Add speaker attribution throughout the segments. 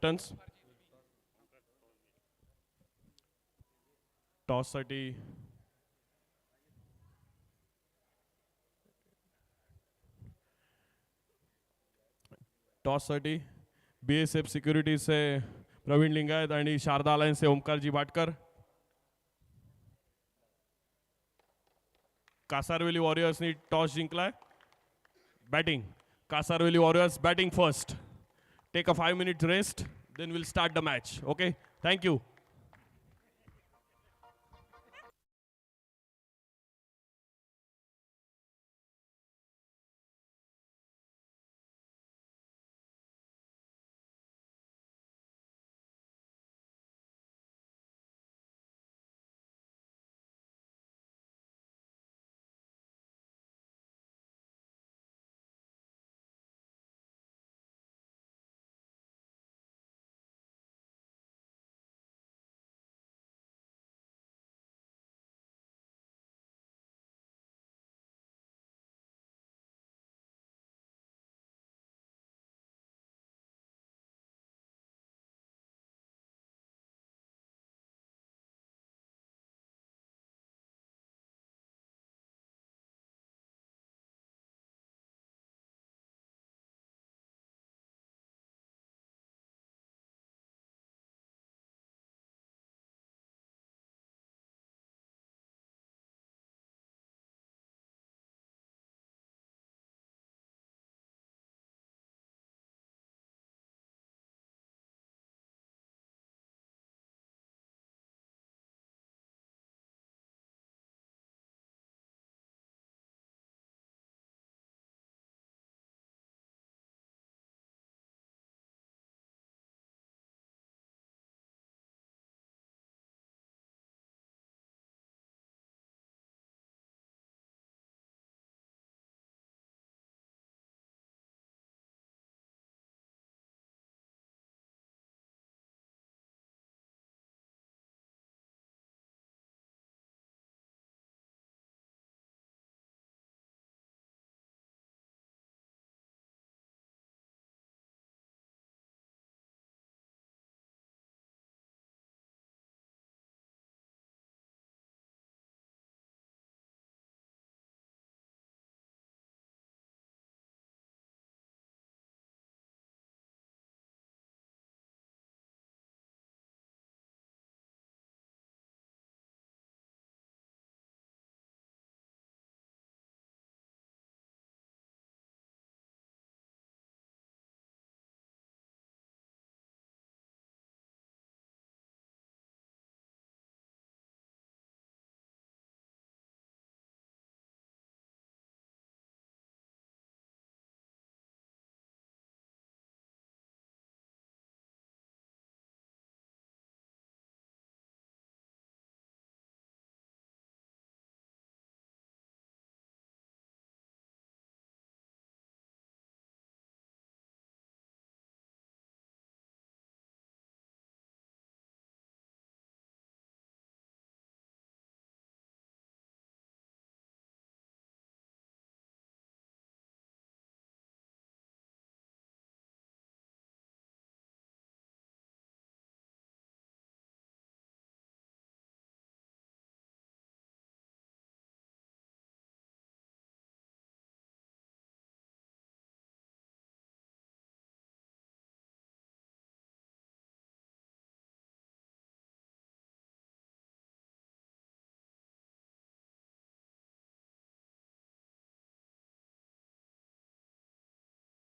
Speaker 1: Tonnes toss साठी BSF सिक्युरिटीचे प्रवीण लिंगायत आणि शारदा अलायन्सचे ओमकारजी भाटकर. कासारवेली वॉरियर्सनी टॉस जिंकलाय. Batting Kasarveli warriors batting first. Take a 5 minutes rest, then will start the match. Okay, thank you.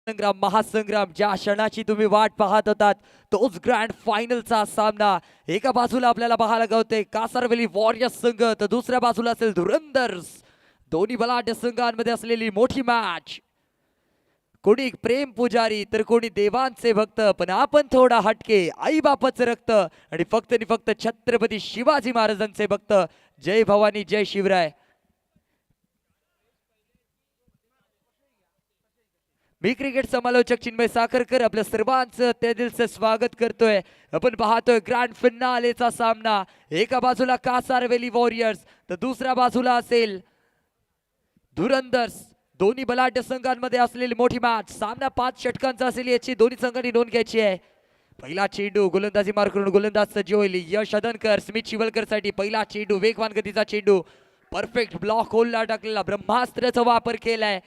Speaker 2: संग्राम महासंग्राम ज्या क्षणाची तुम्ही वाट पाहत होतात तोच ग्रँड फायनलचा सामना. एका बाजूला आपल्याला पाहायला गावते कासारवेली वॉरियर्स संघ, तर दुसऱ्या बाजूला असेल धुरंदर्स. दोन्ही बलाढ्य संघांमध्ये असलेली मोठी मॅच. कोणी प्रेम पुजारी तर कोणी देवांचे भक्त, पण आपण थोडा हटके, आई बापाचं रक्त आणि फक्त छत्रपती शिवाजी महाराजांचे भक्त. जय भवानी जय शिवराय. मी क्रिकेट समालोचक चिन्मय साखरकर आपल्या सर्वांचं त्या दिलचं स्वागत करतोय. आपण पाहतोय ग्रँड फिनालेचा सामना. एका बाजूला कासारवेली वॉरियर्स तर दुसऱ्या बाजूला असेल धुरंदर्स. दोन्ही बलाढ्य संघांमध्ये असलेली मोठी मॅच. सामना 5 षटकांचा असेल याची दोन्ही संघांनी नोंद घ्यायची आहे. पहिला चेंडू गोलंदाजी मार करून गोलंदाज सज्ज होईल. यश अदनकर स्मित शिवलकर साठी पहिला चेंडू वेगवान गतीचा चेंडू परफेक्ट ब्लॉक होलला टाकलेला ब्रह्मास्त्राचा वापर केलाय.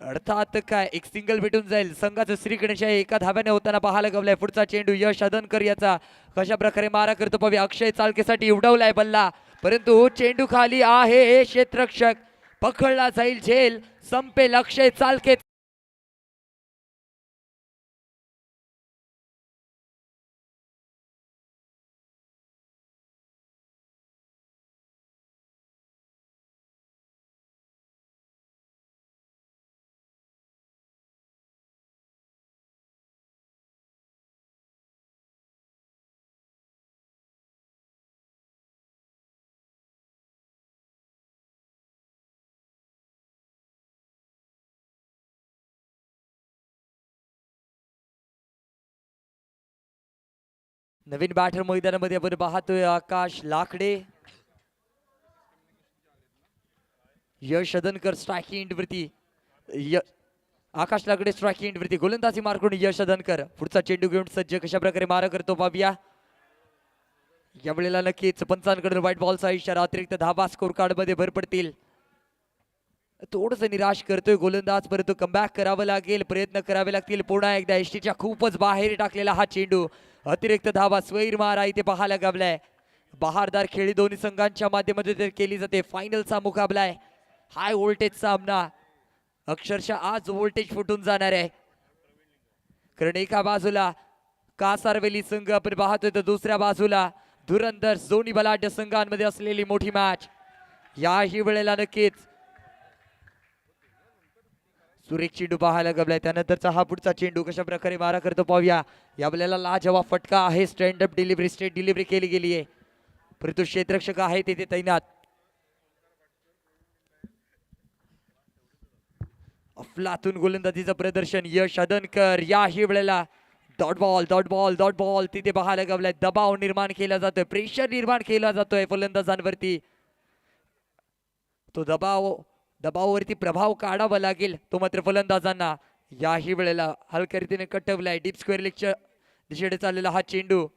Speaker 2: अर्थात काय एक सिंगल भेटून जाईल. संघाचं श्रीगणेशाही एका धाव्याने होताना पाहायला गवलाय. पुढचा चेंडू यश अदनकर याचा कशा प्रकारे मारा करतो पाहूया. अक्षय चालकेसाठी उडवलाय बल्ला परंतु चेंडू खाली आहे. क्षेत्ररक्षक पकडला जाईल. झेल संपेल. अक्षय चालके नवीन बॅटर मैदानामध्ये आपण पाहतोय आकाश लाकडे. यश अदनकर स्ट्रायकिंग एंडवरती. आकाश लाकडे स्ट्रायकिंग एंडवरती गोलंदाजी मार करून यश अदनकर पुढचा चेंडू घेऊन सज्ज कशा प्रकारे मारा करतो पाहूया. यावेळेला नक्कीच पंचांकडून व्हाईट बॉलचा इशारा. अतिरिक्त धाबा स्कोर कार्ड मध्ये भर पडतील. थोडस निराश करतोय गोलंदाज परंतु कमबॅक करावं लागेल. प्रयत्न करावे लागतील. पुन्हा एकदा एसटीच्या खूपच बाहेर टाकलेला हा चेंडू. अतिरिक्त धावा स्वैर मारा इथे पाहायला गावलाय. बहारदार खेळी दोन्ही संघांच्या माध्यमातून केली जाते. फायनलचा मुकाबला आहे. हाय व्होल्टेज सामना. अक्षरशः आज व्होल्टेज फुटून जाणार आहे. कारण एका बाजूला कासारवेली संघ आपण पाहतोय तर दुसऱ्या बाजूला धुरंधर दोन्ही बलाढ्य संघांमध्ये असलेली मोठी मॅच. याही वेळेला नक्कीच सुरेख चेंडू पाहायला गबलाय. त्यानंतरचा हा पुढचा चेंडू कशा प्रकारे मारा करतो पाहूया. यावेळेला लाजवाब फटका आहे. Stand up delivery straight delivery केली गेली आहे परंतु क्षेत्ररक्षक आहे तिथे तैनात. अफलातून गोलंदाजीचं प्रदर्शन यश अदनकर. याही वेळेला डॉट बॉल तिथे पाहायला गवलाय. दबाव निर्माण केला जातोय. प्रेशर निर्माण केला जातोय फलंदाजांवरती. तो दबावावरती प्रभाव काढावा लागेल तो मात्र फलंदाजांना. याही वेळेला हलक्या रीतीने कटवलाय. डीप स्क्वेअर लेगच्या दिशेने चाललेला हा चेंडू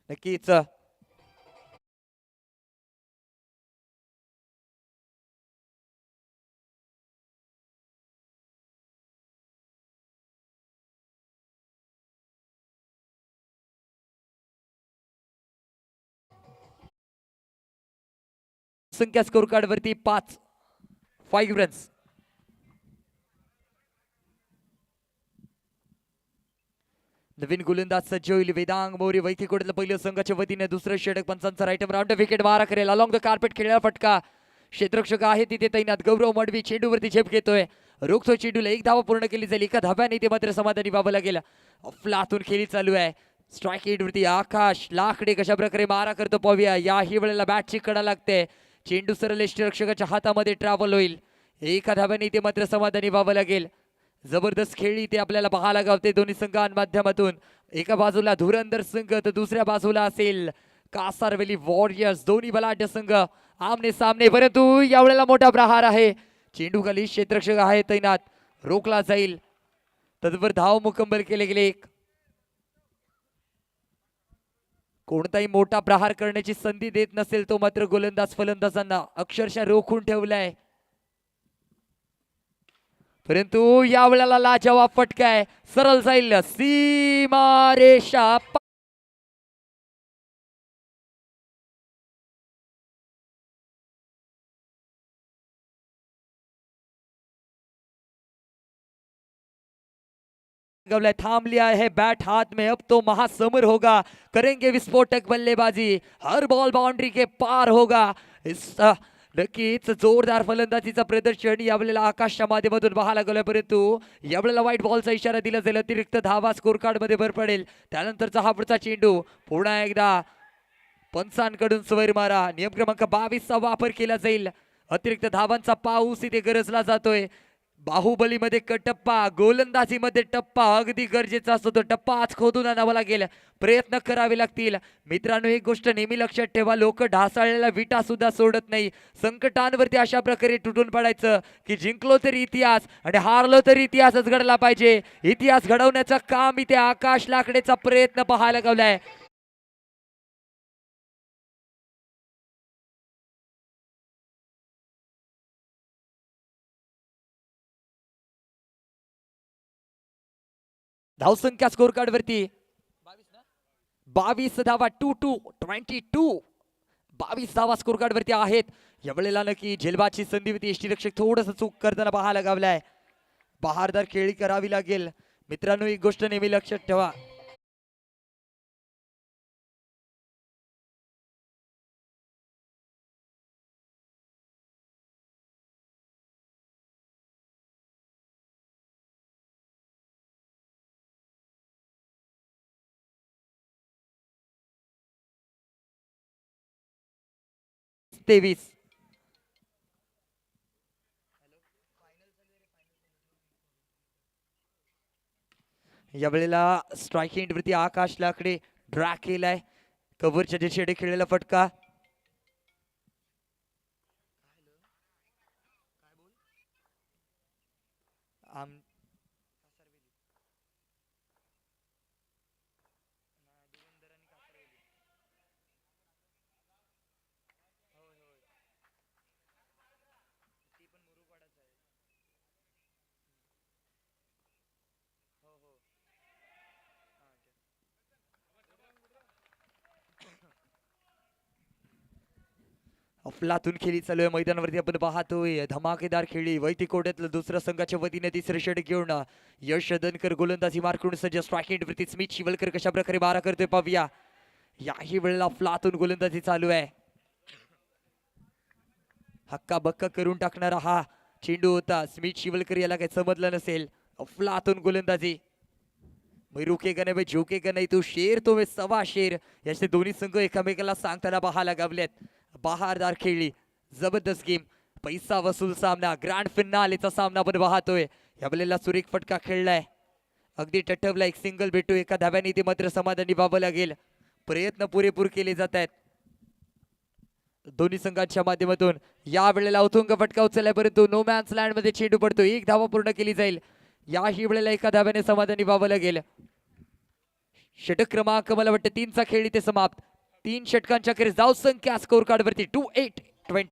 Speaker 2: नक्कीच संख्या स्कोर कार्ड वरती 5 रन्स. नवीन गोलंदाज सज्ज होईल. वेदांग मोरे वैकीकोटला पहिल्या संघाच्या वतीने दुसरं षटक. पंचांचा राईट राऊंड विकेट मारा करेल. अलॉंग द कार्पेट खेळलेला फटका. क्षेत्ररक्षक आहे तिथे तैनात. गौरव मडवी चेंडूवरती झेप घेतोय. रोखतो चेंडूला. एक धावा पूर्ण केली जाईल. एका धाव्याने ते मात्र समाधानी व्हावं लागेल. अफलातून खेळी चालू आहे. स्ट्राईक एंडवरती आकाश लाकडे कशा प्रकारे मारा करतो पाहूया. याही वेळेला बॅटची कडा लागते. चेंडू सरळ यष्टीरक्षकाच्या हातामध्ये ट्रॅव्हल होईल. एका धाव्याने ते मात्र समाधानी व्हावं लागेल. जबरदस्त खेळी ते आपल्याला पाहायला गावते दोन्ही संघांमाध्यमातून. एका बाजूला धुरंधर संघ तर दुसऱ्या बाजूला असेल कासारवेली वॉरियर्स. दोन्ही बलाढ्य संघ आमने सामने. परंतु यावेळेला मोठा प्रहार आहे. चेंडू खाली क्षेत्ररक्षक आहे तैनात. रोखला जाईल. तत्पर धाव मुकंमल केले गेले. कोणताही मोठा प्रहार करण्याची संधी देत नसेल तो मात्र गोलंदाज फलंदाजांना अक्षरशः रोखून ठेवलाय. परंतु यावेळेला लाजवाब फटका आहे. सरळ जाईल सीमारेषा. थाम लिया है बैट हाथ में. अब तो महासमर होगा. करेंगे विस्फोटक बल्लेबाजी. हर बॉल बाउंड्री के पार होगा. नक्कीच जोरदार फलंदाजीचा प्रदर्शन यावेळेला आकाशच्या माध्यमातून पाहायला गेलं. परंतु यावेळेला व्हाईट बॉलचा इशारा दिला जाईल. अतिरिक्त धावा स्कोर कार्ड मध्ये भर पडेल. त्यानंतरचा हा पुढचा चेंडू पुन्हा एकदा पंचांकडून स्वैर मारा. नियम क्रमांक 22 चा वापर केला जाईल. अतिरिक्त धावांचा पाऊस इथे गरजला जातोय. बाहुबलीमध्ये टप्पा, गोलंदाजीमध्ये टप्पा अगदी गरजेचा असतो. तो टप्पा आज खोदून आणावा लागेल, प्रयत्न करावे लागतील. मित्रांनो, एक गोष्ट नेहमी लक्षात ठेवा, लोक ढासळलेला विटा सुद्धा सोडत नाही. संकटांवरती अशा प्रकारे तुटून पडायचं की जिंकलो तरी इतिहास आणि हारलो तरी इतिहासच घडला पाहिजे. इतिहास घडवण्याचं काम इथे आकाश लाकडेचा प्रयत्न पाहायला लागलाय. धावसंख्या स्कोर कार्ड वरती 22 धावा 22 22 धावा स्कोर कार्ड वरती आहेत. यावेळेला नक्की झेलबाची संधी होती, यष्टीरक्षक थोडस चूक करताना पाहायला गावलाय. बहारदार खेळी करावी लागेल. मित्रांनो, एक गोष्ट नेहमी लक्षात ठेवा, तेवीस. यावेळेला स्ट्रायकिंग वरती आकाश लाकडे ड्रॅग केलाय. कव्हरच्या जे शेडे खेळलेला फटका. अफलातून खेळी चालू आहे मैदानावरती. आपण पाहतोय धमाकेदार खेळी. वैतिकोड्यातलं दुसऱ्या संघाच्या वतीने तिसरं षट घेऊन यश दनकर गोलंदाजी मार्कून सज्ज. स्ट्रायकिंग वरती स्मित शिवलकर कशा प्रकारे मारा करतोय पाहूया. याही वेळेला अफलातून गोलंदाजी चालू आहे. हक्का बक्का करून टाकणारा हा चेंडू होता. स्मित शिवलकर याला काही समजलं नसेल. अफलातून गोलंदाजी. मैं रुकेगा नाही, मैं झुकेगा नाही, तू शेर तो मैं सवा शेर, याचे दोन्ही संघ एकामेकाला सांगताना पाहायला गावलेत. बहारदार खेळली, जबरदस्त गेम, पैसा वसूल सामना, ग्रँड फिनालेचा सामना आपण पाहतोय. यावेळेला सुरेख फटका खेळलाय, अगदी टटवला. एक सिंगल भेटू एका धाव्याने ते मात्र समाधानी व्हावं लागेल. प्रयत्न पुरेपूर केले जात आहेत दोन्ही संघांच्या माध्यमातून. या वेळेला उत्तुंग फटका उचललाय, परंतु नो मॅन्स लँड मध्ये चेंडू पडतो. एक धावा पूर्ण केली जाईल. याही वेळेला एका धाव्याने समाधानी व्हावं लागेल. षटक क्रमांक मला वाटतं 3चा खेळ इथे समाप्त. 3 षटकांच्या खेळी धाव संख्या स्कोर कार्ड वरती 28-20.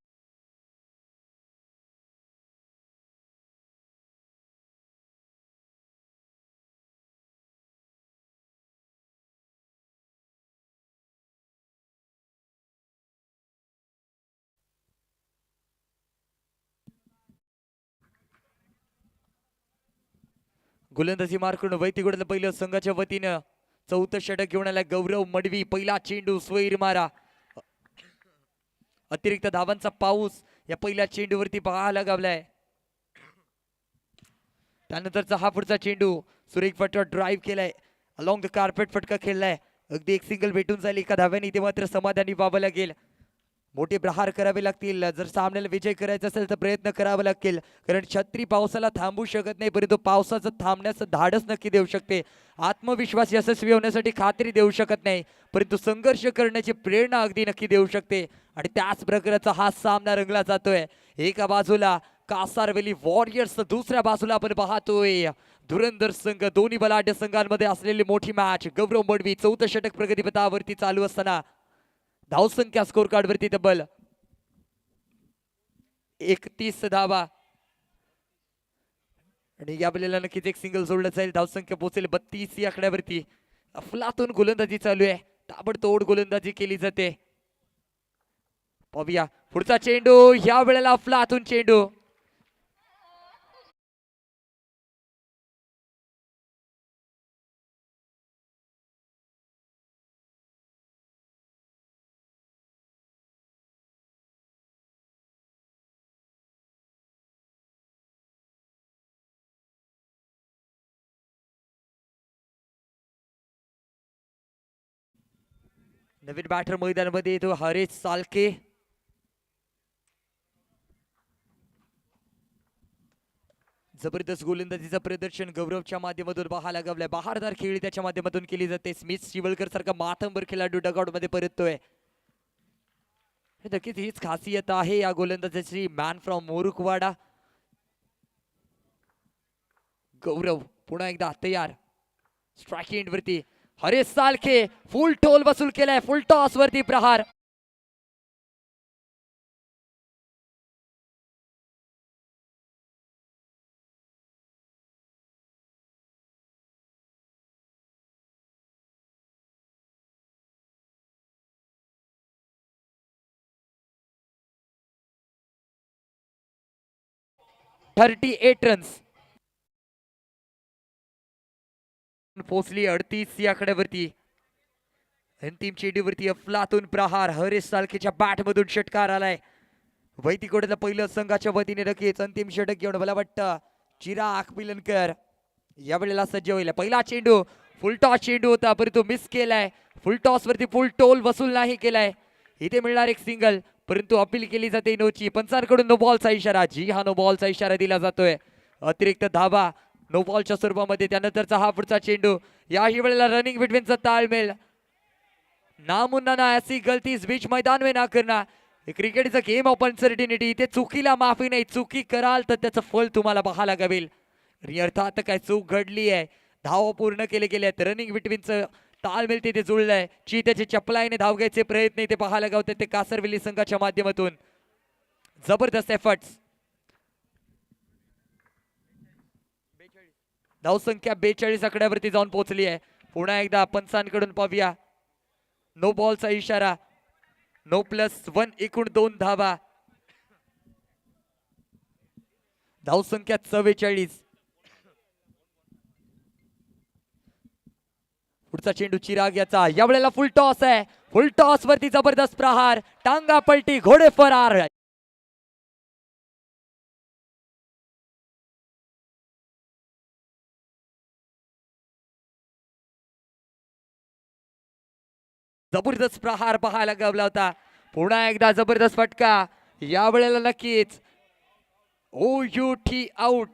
Speaker 2: गोलंदाजी मार्कून वैतिगुडला पहिलं संघाच्या वतीनं चौथं षटक घेऊन आलाय गौरव मडवी. पहिला चेंडू स्वैर मारा. अतिरिक्त धावांचा पाऊस या पहिल्या चेंडूवरती पाहायला गावलाय. त्यानंतरचा हा पुढचा चेंडू सुरेख फटका ड्राईव्ह केलाय, अलॉंग द कार्पेट फटका खेळलाय. अगदी एक सिंगल भेटून जाईल एका धाव्याने, ते मात्र समाधानी व्हावं लागेल. मोठे प्रहार करावे लागतील. जर सामन्याला विजय करायचा असेल तर प्रयत्न करावा लागेल, कारण छत्री पावसाला थांबू शकत नाही, परंतु पावसाचं थांबण्याचं धाडस नक्की देऊ शकते. आत्मविश्वास यशस्वी होण्यासाठी खात्री देऊ शकत नाही, परंतु संघर्ष करण्याची प्रेरणा अगदी नक्की देऊ शकते. आणि त्याच प्रकारचा हा सामना रंगला जातोय. एका बाजूला कासारवेली वॉरियर्स, दुसऱ्या बाजूला आपण पाहतोय धुरंधर संघ. दोन्ही बलाढ्य संघांमध्ये असलेली मोठी मॅच. गौरव मडवी चौथं षटक प्रगतीपथावरती चालू असताना धावसंख्या स्कोर कार्ड वरती तब्बल 31 धावा. आणि या वेळेला नक्कीच एक सिंगल जोडलं जाईल. धावसंख्या पोहोचेल 32 या आकड्यावरती. अफलातून गोलंदाजी चालू आहे, ताबडतोड गोलंदाजी केली जाते. पाहूया पुढचा चेंडू. या वेळेला अफलातून चेंडू. नवीन बॅटर मैदानामध्ये येतो हरेश सालके. जबरदस्त गोलंदाजीचं प्रदर्शन गौरवच्या माध्यमातून पाहायला गवलंय. बहारदार खेळी त्याच्या माध्यमातून केली जाते. स्मिथ शिवलकर सारखा माथंबर खेळाडू डगआउट मध्ये परततोय. नक्कीच हीच खासियत आहे या गोलंदाजाची. मॅन फ्रॉम मोरुखवाडा गौरव पुन्हा एकदा तयार. स्ट्राइक एंड वरती हरेश सालखे फुल टोल वसूल केलाय. फुल टॉस वरती प्रहार. $38 रन्स पोचली 38 या आकड्यावरती. अंतिम चेंडूवरती अफलातून प्रहार. हरेश सालखेच्या बॅट मधून षटकार आलाय. वैदिकोड्याला पहिलं संघाच्या वतीने नक्कीच अंतिम षटक घेऊन मला वाटतं चिराग पिलनकर यावेळेला सज्ज होईल. पहिला चेंडू फुल टॉस चेंडू होता परंतु मिस केलाय. फुल टॉस वरती फुल टोल वसूल नाही केलाय. इथे मिळणार एक सिंगल परंतु अपील केली जाते नोची. पंचांकडून नो बॉलचा इशारा. जी हा नो बॉलचा इशारा दिला जातोय. अतिरिक्त धावा नो बॉलच्या स्वरूपामध्ये. त्यानंतरचा हा पुढचा चेंडू. याही वेळेला रनिंग बिटवीनचा ताळमेळ. नामुन्ना ना ऐसी गलती इस बीच मैदान में ना करना. Cricket is a game of uncertainty. इथे चुकीला माफी नाही. चुकी कराल तर त्याचं फल तुम्हाला पाहायला गावेल. आणि अर्थात काय चूक घडली आहे. धाव पूर्ण केले गेले आहेत. रनिंग बिटवीनचं ताळमेळ तिथे जुळलंय. त्याचे चपलाईने धाव घ्यायचे प्रयत्न इथे पाहायला गावतात ते कासरवेली संघाच्या माध्यमातून. जबरदस्त एफर्ट्स. धावसंख्या 42 आकड्यावरती जाऊन पोहोचली आहे. पुन्हा एकदा पंचांकडून पाहूया. नो बॉलचा इशारा. नो +1 एकूण 2 धावा. धावसंख्या 44. पुढचा चेंडू चिराग याचा. यावेळेला फुल टॉस आहे. फुल टॉस वरती जबरदस्त प्रहार. टांगा पलटी घोडे फरार. जबरदस्त प्रहार पाहायला गावला होता. पुन्हा एकदा जबरदस्त फटका. यावेळेला नक्कीच OUT आउट.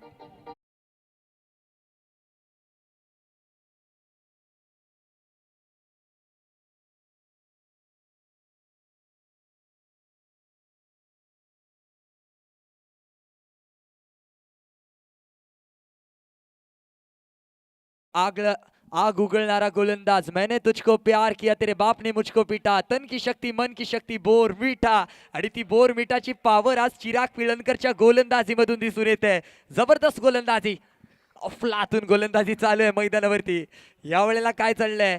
Speaker 2: आग उगलणारा गोलंदाज. मैंने तुझको प्यार किया तेरे बाप ने मुझको पीटा. तन की शक्ती मन की शक्ती बोर मिठा. आणि ती बोर मिठाची पावर आज चिराग पिळणकरच्या गोलंदाजी मधून दिसून येते. जबरदस्त गोलंदाजी. अफलातून गोलंदाजी चालू आहे मैदानावरती. यावेळेला काय चाललंय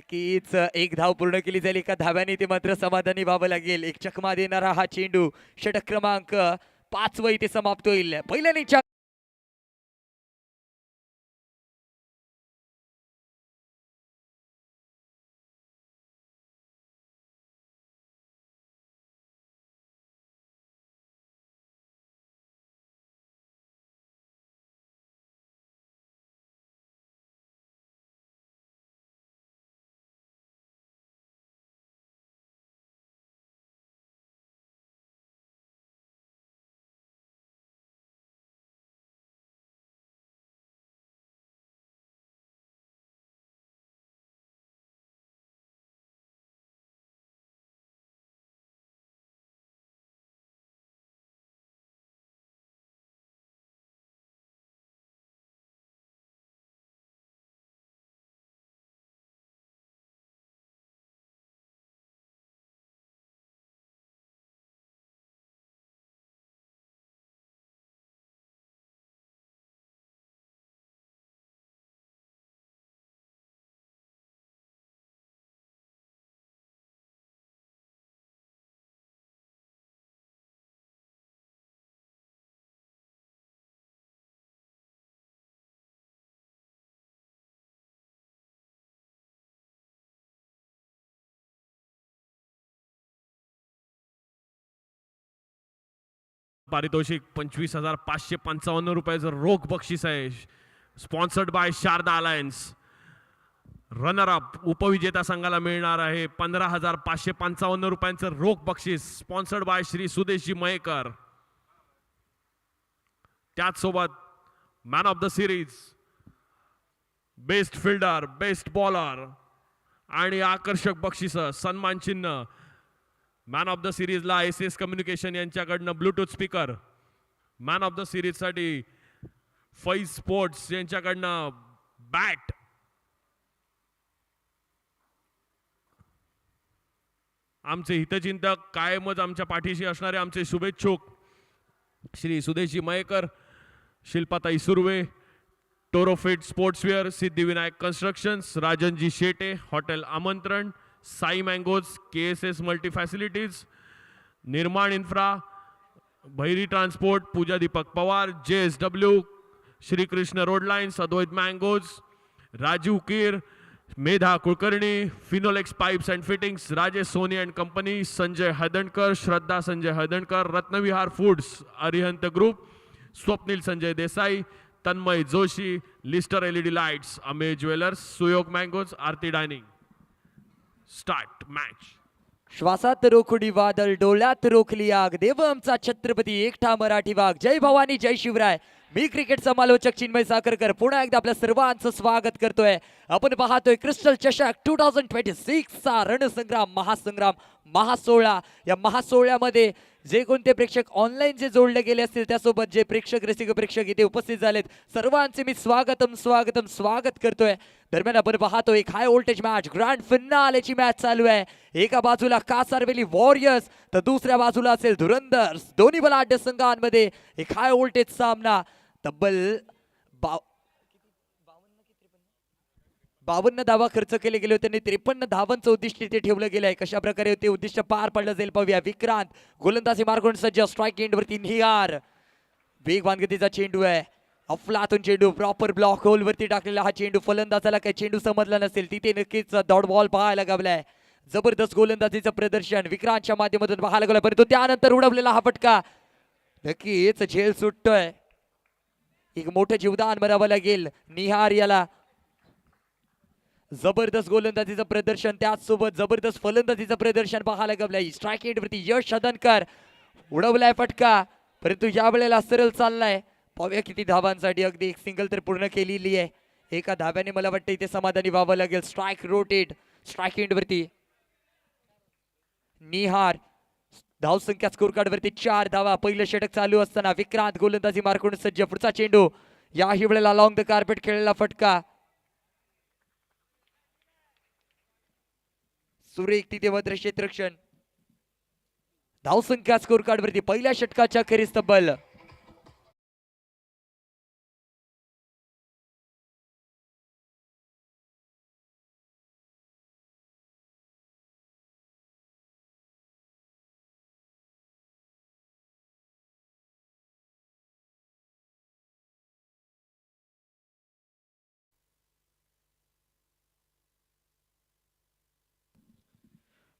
Speaker 2: कीच एक धाव पूर्ण केली जाईल. एका धाव्याने ते मात्र समाधानी व्हावं लागेल. एक चकमा देणारा हा चेंडू. षटक क्रमांक 5 इथे समाप्त होईल. पहिल्याने
Speaker 1: पारितोषिक 25,555 रुपयाचं रोख बक्षीस आहे. Sponsored by Sharda alliance. Runner up उपविजेता संघाला मिळणार आहे 15,555 रुपयांचं रोख बक्षीस. Sponsored by Shri Sudeshji Mayekar. त्याचसोबत man of the series, best fielder, best bowler आणि आकर्षक बक्षीस, सन्मान चिन्ह. मॅन ऑफ द सिरीजला एस कम्युनिकेशन यांच्याकडनं Bluetooth speaker. Man of the series साठी फैज स्पोर्ट्स यांच्याकडनं बॅट. आमचे हितचिंतक, कायमच आमच्या पाठीशी असणारे आमचे शुभेच्छुक Shri Sudeshi Mayekar, Shilpatai Surve, Torofit sportswear, Siddhivinayak constructions, Rajanji Shete, hotel Amantran, Sai mangoes, KSS multi facilities, Nirman infra, Bhairi transport, Pooja Deepak Pawar, JSW, Shrikrishna road lines, Advait mangoes, Rajeev Keer, Medha Kulkarni, Finolex pipes and fittings, Rajesh Soni and company, Sanjay Hadankar, Shraddha Sanjay Hadankar, Ratnavihar foods, Arihant group, Swapnil Sanjay Desai, Tanmay Joshi, Lister LED lights, Amey jewellers, Suyog mangoes, Aarti dining. Start match.
Speaker 2: श्वासात रोखडी वादळ, डोळ्यात रोखली आग, देव आमचा छत्रपती, एकटा मराठी वाघ. जय भवानी, जय शिवराय. मी क्रिकेट समालोचक चिन्मय साखरकर पुन्हा एकदा आपल्या सर्वांचं स्वागत करतोय. आपण पाहतोय क्रिस्टल चषक 2026 चा रणसंग्राम, महासंग्राम, महासोहळा. या महासोहळ्यामध्ये जे कोणते प्रेक्षक ऑनलाईन जे जोडले गेले असतील, त्यासोबत जे प्रेक्षक रसिक प्रेक्षक इथे उपस्थित झालेत, सर्वांचे मी स्वागत करतोय. दरम्यान आपण पाहतो एक हाय व्होल्टेज मॅच, ग्रँड फिनालेची मॅच चालू आहे. एका बाजूला कासारवेली वॉरियर्स तर दुसऱ्या बाजूला असेल धुरंदर्स. दोन्ही बलाढ्य संघांमध्ये एक हाय व्होल्टेज सामना. तब्बल 52 धावा खर्च केले गेले होते आणि 53 धावांचं उद्दिष्ट इथे ठेवलं गेलंय. कशा प्रकारे ते उद्दिष्ट पार पडलं जाईल पाहूया. विक्रांत गोलंदाजी मार्गून सज्ज, स्ट्राईक एंडवरती निहार. वेगवान गतीचा चेंडू आहे, अफलातून चेंडू, प्रॉपर ब्लॉक होल वरती टाकलेला हा चेंडू. फलंदाजाला काही चेंडू समजला नसेल, तिथे नक्कीच डॉट बॉल पाहायला गावलाय. जबरदस्त गोलंदाजीचं प्रदर्शन विक्रांतच्या माध्यमातून पाहायला गेलं, परंतु त्यानंतर उडवलेला हा फटका नक्कीच झेल सुटतोय. एक मोठं जीवदान म्हणावं लागेल निहार याला. जबरदस्त गोलंदाजीचं प्रदर्शन, त्याचसोबत जबरदस्त फलंदाजीचं प्रदर्शन पाहायला गमलंय. स्ट्राईक एंडवरती यश हदनकर, उडवलाय फटका, परंतु या वेळेला सरळ चाललाय. पाहूया किती धावांसाठी, अगदी एक सिंगल तर पूर्ण केलेली आहे. एका धाब्याने मला वाटतं इथे समाधानी व्हावं लागेल. स्ट्राईक रोटेट, स्ट्राईक एंडवरती निहार. धावसंख्या स्कोर कार्ड वरती 4 धावा. पहिलं षटक चालू असताना विक्रांत गोलंदाजी मार्कून सज्ज. पुढचा चेंडू, याही वेळेला लॉंग द कार्पेट खेळलेला फटका. सुरेख तिथे मात्र क्षेत्ररक्षण. धावसंख्या स्कोर कार्ड वरती पहिल्या षटकाच्या अखेरीस तब्बल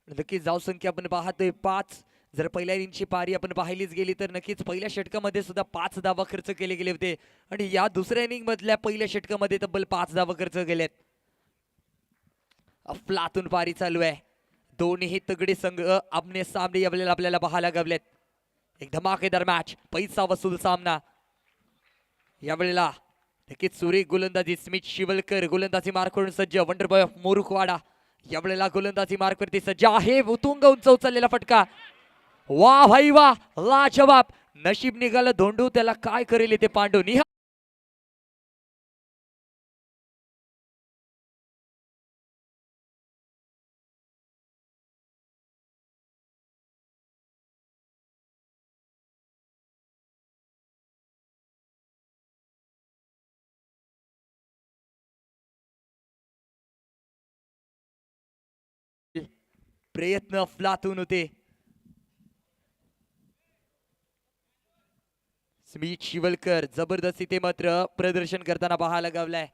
Speaker 2: नक्कीच धावसंख्या आपण पाहतोय 5. जर पहिल्या इनिंगची पारी आपण पाहिलीच गेली तर नक्कीच पहिल्या षटकामध्ये सुद्धा 5 धावा खर्च केले गेले होते आणि या दुसऱ्या इनिंग मधल्या पहिल्या षटकामध्ये तब्बल 5 धावा खर्च केल्यात. अफलातून पारी चालू आहे. दोन्ही तगडे संघ आमने सामने यावेळेला आपल्याला पाहायला गावलेत. एक धमाकेदार मॅच, पैसा वसूल सामना. यावेळेला नक्कीच सुरेख गोलंदाजी, स्मित शिवलकर गोलंदाजी मार्कवरून सज्ज. वंडरबॉय ऑफ मोरुखवाडा यावेळेला गोलंदाजी मार्कवरती सज्ज आहे. उतुंग उंच उचललेला फटका. वा भाई वा, लाजवाब. नशीब निघालं धोंडू, त्याला काय करेल ते पांडू. निहा प्रयत्न अफलातून होते. स्मित शिवलकर जबरदस्त इथे मात्र प्रदर्शन करताना पाहायला गावलाय.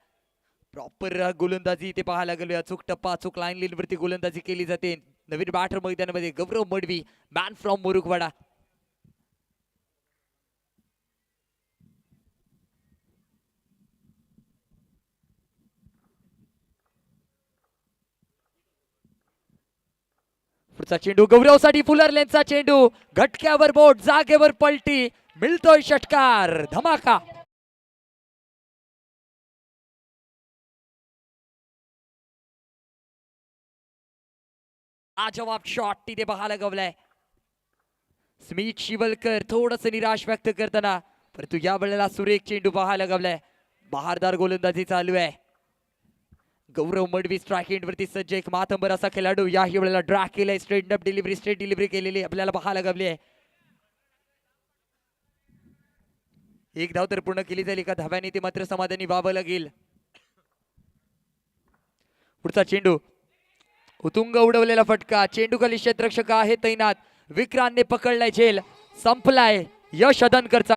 Speaker 2: प्रॉपर गोलंदाजी इथे पाहायला गेलो. अचूक टप्पा, अचूक लाईन लिन वरती गोलंदाजी केली जाते. नवीन बॅटर मैदानामध्ये गौरव मडवी, मॅन फ्रॉम मोरुखवाडा. पुढचा चेंडू गौरवसाठी, फुलर लेनचा चेंडू, घटक्यावर बोट, जागेवर पलटी, मिळतोय षटकार. धमाका. जवाब शॉट तिथे पाहायला गवलाय. स्मित शिवलकर थोडस निराश व्यक्त करताना, परंतु या वेळेला सुरेख चेंडू पाहायला गवलाय. बहारदार गोलंदाजी चालू आहे. गौरव मडवी स्ट्राईक एंड वरती सज्ज, एक मातंबर असा खेळाडू याही वेळेला ड्रॅग केलाय. स्ट्रेट डिलिव्हरी केलेली आपल्याला पाहायला गवली आहे. एक धाव तर पूर्ण केली जाईल एका धाव्याने, ते मात्र समाधानी व्हावं लागेल. पुढचा चेंडू उतुंग उडवलेला फटका, चेंडू खाली क्षेत्ररक्षक आहे तैनात. विक्रांतने पकडलाय झेल, संपलाय. यश अदनकरचा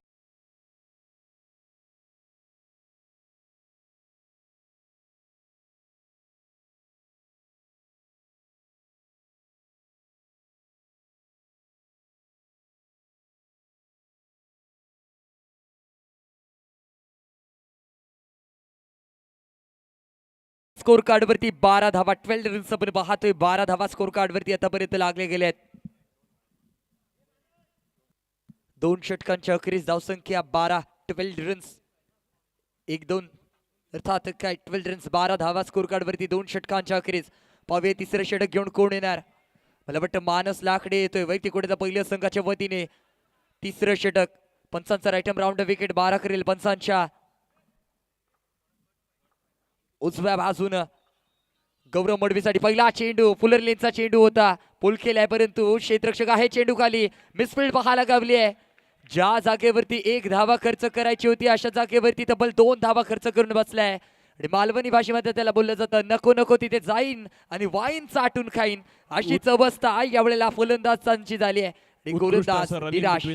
Speaker 2: स्कोर कार्ड वरती 12 धावा, 12 रन्स आपण पाहतोय. 12 धावा स्कोर कार्ड वरती आतापर्यंत लागले गेले आहेत. 2 षटकांच्या अखेरीस धावसंख्या 12, 12 रन्स, 1-2 अर्थात काय 12 रन्स, 12 धावा स्कोर कार्ड वरती 2 षटकांच्या अखेरीस. पाहूया तिसरं षटक घेऊन कोण येणार. मला वाटतं मानस लाकडे येतोय वैयक्तिक कोणत्या पहिल्या संघाच्या वतीने. तिसरं षटक, पंचांचा राईटम राऊंड विकेट 12 करेल पंचांच्या. उजव्या बाजून गौरव मडवीसाठी पहिला चेंडू, फुलर लेनचा चेंडू होता, पुल केलाय परंतु क्षेत्ररक्षक आहे चेंडू खाली. मिसफिल्ड पाहायला गावली आहे. ज्या जागेवरती 1 धावा खर्च करायची होती अशा जागेवरती तब्बल 2 धावा खर्च करून बसलाय. आणि मालवणी भाषेमध्ये त्याला बोललं जातं, नको नको तिथे जाईन आणि वाईन चाटून खाईन, अशीच अवस्था यावेळेला फलंदाजांची झाली आहे. आणि गोलंदाज निराश.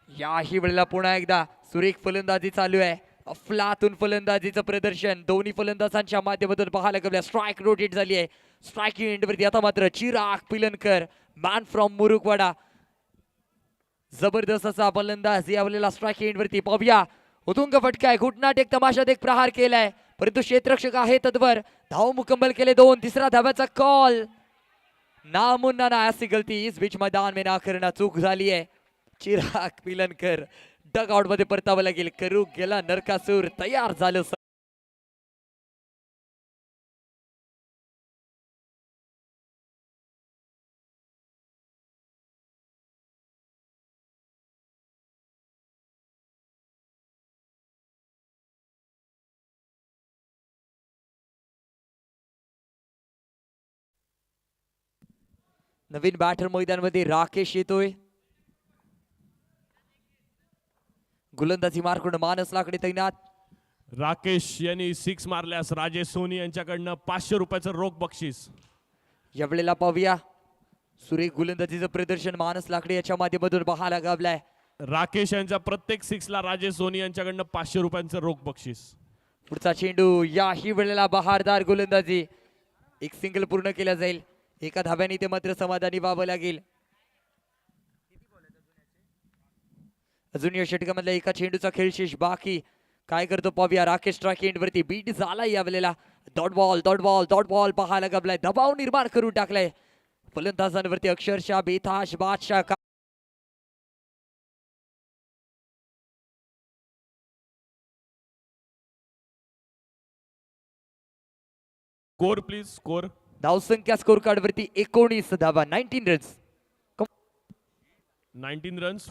Speaker 2: याही वेळेला पुन्हा एकदा सुरेख फलंदाजी चालू आहे. अफलातून फलंदाजीचं प्रदर्शन दोन्ही फलंदाजांच्या माध्यमातून पाहायला गेल्या. स्ट्राईक रोटेट झाली आहे. स्ट्राईक एंडवरती आता मात्र चिराग पिलनकर, मॅन फ्रॉम मुरुकवाडा, जबरदस्त असा फलंदाज यावेळेला स्ट्राईक एंडवरती. पाहूया उतुंग फटकाय, घुटनाट एक तमाशात एक प्रहार केलाय, परंतु क्षेत्ररक्षक आहे तत्वर. धाव मुकम्मल केले 2. तिसरा धाव्याचा कॉल नामुन्ना ना, ऐसी गलती इस बीच मैदान में ना करना, चूक झाली आहे. चिराग पिलनकर डग आउट मध्ये परतावं लागेल. करू गेला नरकासूर, तयार झालं. नवीन बॅटर मैदानामध्ये राकेश येतोय. गोलंदाजी मार्कून मानस लाकडे तैनात.
Speaker 1: राकेश यांनी 6 मारल्यास राजेश सोनी यांच्याकडनं 500 रुपयाचं रोख बक्षीस.
Speaker 2: यावेळेला पाहूया सुरेख गोलंदाजीचं प्रदर्शन मानस लाकडे याच्या माध्यमातून पाहायला गावलाय.
Speaker 1: राकेश यांच्या प्रत्येक 6ला राजेश सोनी यांच्याकडनं 500 रुपयांचं रोख बक्षीस.
Speaker 2: पुढचा चेंडू, याही वेळेला बहारदार गोलंदाजी, एक सिंगल पूर्ण केला जाईल. एका धाव्याने ते मात्र समाधानी व्हावं लागेल. अजून या षटकामधल्या एका चेंडूचा खेळ शेष बाकी. काय करतो पाहूया. राकेश स्ट्राईक एंड वरती बीट झाला यावेळेला. डॉट बॉल पाहायला गबलाय, दबाव निर्माण करून टाकलाय फलंदाजांवरती अक्षरशः बेताश बादशाह.
Speaker 1: Score please, score.
Speaker 2: धावसंख्या स्कोर कार्ड वरती 19 धावा, 19 रन्स.
Speaker 1: 19 रन्स.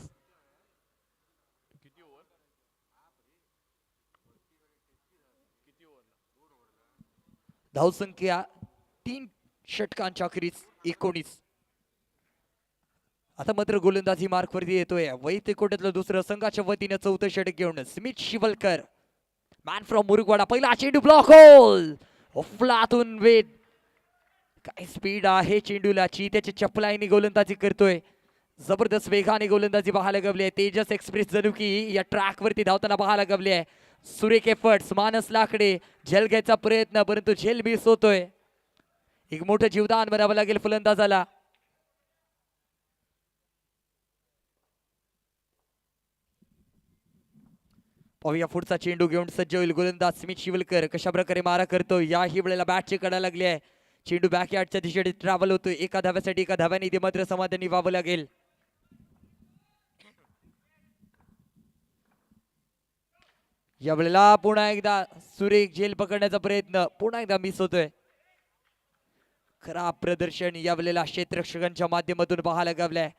Speaker 2: धावसंख्या 3 षटकांच्या अखेरीस 19. आता मात्र गोलंदाजी मार्क वरती येतोय वैयक्तिक कोट्यातलं दुसरं संघाच्या वतीने 4थं षटक घेऊन स्मित शिवलकर, मॅन फ्रॉम मुरुगवाडा. पहिला चेंडू ब्लॉक होल, फ्लातून वेट, काय स्पीड आहे चेंडूला. त्याची चपलाईने गोलंदाजी करतोय. जबरदस्त वेगाने गोलंदाजी पाहायला गवली आहे. तेजस एक्सप्रेस जणू की या ट्रॅक वरती धावताना पाहायला गवली आहे. सुरेख एफर्ट्स, मानस लाकडे झेल घ्यायचा प्रयत्न, परंतु झेल मिस होतोय. एक मोठं जीवदान बनावं लागेल फलंदाजाला. पाहूया पुढचा चेंडू घेऊन सज्ज होईल गोलंदाज स्मित शिवलकर. कशा प्रकारे मारा करतो. याही वेळेला बॅटची कडा लागली आहे. चेंडू बॅकयार्डच्या दिशेने ट्रॅव्हल होतोय. एका धाव्यासाठी एका धाव्याने ते मात्र समाधानी व्हावं लागेल. यावेळेला पुन्हा एकदा सुरेख झेल पकडण्याचा प्रयत्न पुन्हा एकदा मिस होतोय. खराब प्रदर्शन यावेळेला क्षेत्ररक्षकांच्या माध्यमातून पाहायला गावलंय,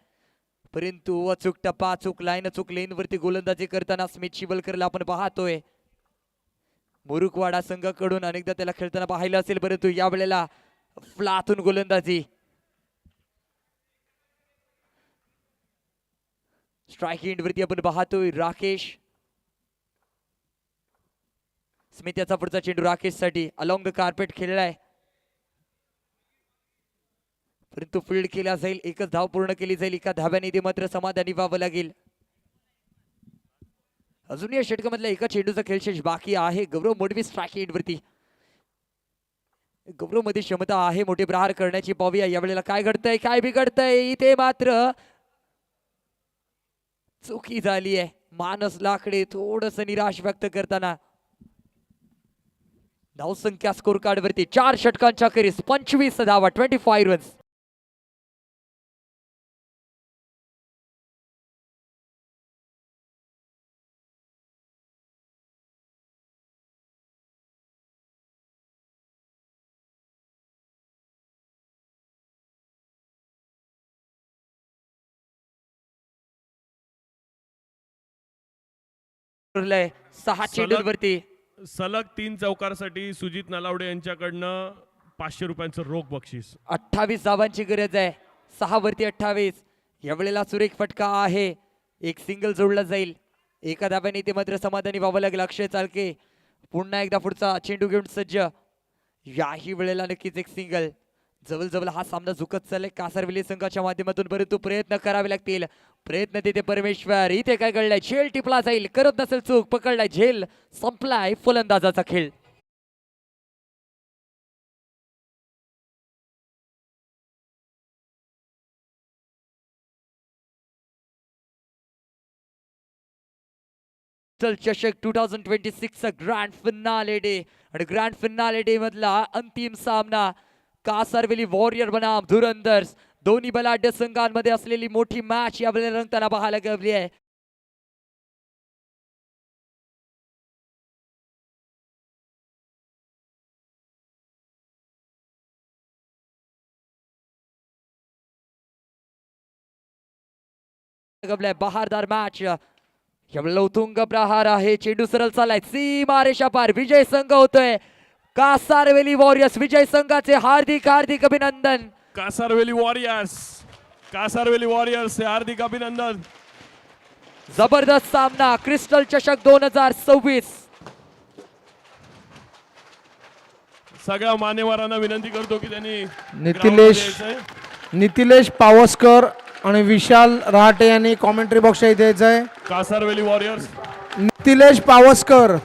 Speaker 2: परंतु अचूक टप्पा, अचूक लाईन, अचूक लेन वरती गोलंदाजी करताना स्मित शिवलकरला आपण पाहतोय. मुरुकवाडा संघाकडून अनेकदा त्याला खेळताना पाहिलं असेल, परंतु यावेळेला फ्लातून गोलंदाजी. स्ट्राईक एंड वरती आपण पाहतोय राकेश स्मित. याचा पुढचा चेंडू राकेश साठी अलॉंग द कार्पेट खेळलाय, परंतु फील्ड केला जाईल. एकच धाव पूर्ण केली जाईल, एका धाव्याने ते मात्र समाधानी व्हावं लागेल. अजून या षटकामधल्या एका चेंडूचा खेळ शेष बाकी आहे. गौरव मोडवी स्ट्राईक एंड वरती. गौरव मध्ये क्षमता आहे मोठे प्रहार करण्याची. पाहूया यावेळेला काय घडतंय, काय बिघडतंय. इथे मात्र चुकी झाली आहे. मानस लाकडे थोडस निराश व्यक्त करताना. धावसंख्या स्कोर कार्ड वरती 4 षटकांच्या अखेरीस 25 धावा, 25 रन्स. उरलंय 6 चेंडूंवरती.
Speaker 1: सलग 3 चौकारसाठी सुजित नलावडे यांच्याकडनं 500 रुपयांचं रोख बक्षीस.
Speaker 2: 28 धावांची गरज आहे. 6 वरती 28. यावेळेला सुरेख फटका आहे. एक सिंगल जोडला जाईल. एका धाव्याने ते मात्र समाधानी व्हावं लागेल. अक्षय चालके पुन्हा एकदा पुढचा चेंडू घेऊन सज्ज. याही वेळेला नक्कीच एक सिंगल. जवळ हा सामना झुकत चाललाय कासारवेली संघाच्या माध्यमातून, परंतु प्रयत्न करावे लागतील. प्रयत्न तिथे परमेश्वर. इथे काय घडलंय, झेल टिपला जाईल. करत नसेल चूक, पकडलाय झेल. संपलाय फलंदाजाचा खेळ. चषक 2026 ग्रँड फिनाले डे. आणि ग्रँड फिनाले डे मधला अंतिम सामना कासारवेली वॉरियर बनाम धुरंधर्स. दोन्ही बलाढ्य संघांमध्ये असलेली मोठी मॅच यावेळेला रंगताना पाहायला गवली आहे. बहारदार मॅच. यावेळेला उत्तुंग प्रहार आहे. चेंडू सरळ चाललाय सीमा रेषा पार. विजय संघ होतोय कासारवेली वॉरियर्स. विजय संघाचे हार्दिक हार्दिक अभिनंदन.
Speaker 1: कासारवेली वॉरियर्स हार्दिक अभिनंदन.
Speaker 2: जबरदस्त सामना क्रिस्टल चषक 2026.
Speaker 1: सगळ्या मान्यवरांना विनंती करतो की त्यांनी
Speaker 3: नितिलेश पावसकर आणि विशाल रहाटे यांनी कॉमेंट्री बॉक्सच्या इथे यायचंय.
Speaker 1: कासारवेली वॉरियर्स
Speaker 3: नितिलेश पावसकर.